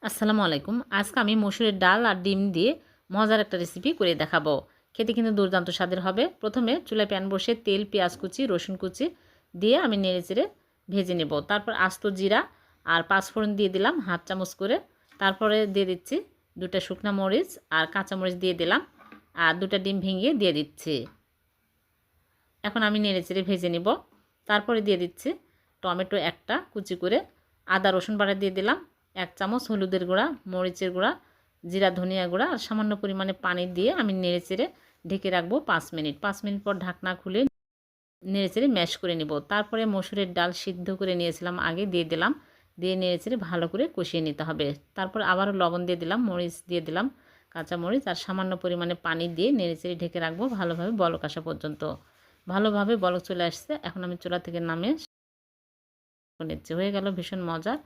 আসসালামু আলাইকুম। আজকে আমি মসুরের ডাল আর ডিম দিয়ে মজার একটা রেসিপি করে দেখাবো। খেতে কিন্তু দুর্দান্ত স্বাদের হবে। প্রথমে চুলায় প্যান বসিয়ে তেল, পেঁয়াজ কুচি, রসুন কুচি দিয়ে আমি নেড়েচেড়ে ভেজে নেব। তারপর আস্ত জিরা আর পাঁচফোড়ন দিয়ে দিলাম হাফ চামচ করে। তারপরে দিয়ে দিচ্ছি 2টা শুকনা মরিচ আর কাঁচা মরিচ দিয়ে দিলাম আর 2টা ডিম ভেঙে দিয়ে দিচ্ছি। এখন আমি নেড়েচেড়ে ভেজে নেব। তারপরে দিয়ে দিচ্ছি টমেটো একটা কুচি করে, আদা রসুন বাটা দিয়ে দিলাম, 1 চামচ হলুদের গুঁড়া, মরিচের গুঁড়া, জিরা ধনিয়া গুঁড়া আর সামান্য পরিমাণে পানি দিয়ে আমি নেড়েচেড়ে ঢেকে রাখবো 5 মিনিট। 5 মিনিট পর ঢাকনা খুলে নেড়েচেড়ে ম্যাশ করে নিব। তারপরে মসুরের ডাল সিদ্ধ করে নিয়েছিলাম আগে দিয়ে দিলাম, দিয়ে নেড়েচেড়ে ভালো করে কষিয়ে নিতে হবে। তারপর আবারও লবণ দিয়ে দিলাম, মরিচ দিয়ে দিলাম, কাঁচা মরিচ আর সামান্য পরিমাণে পানি দিয়ে নেড়েচেড়ে ঢেকে রাখবো ভালোভাবে বলক আসা পর্যন্ত। ভালোভাবে বলক চলে আসছে, এখন আমি চুলা থেকে নামিয়ে নিচ্ছি। হয়ে গেল ভীষণ মজার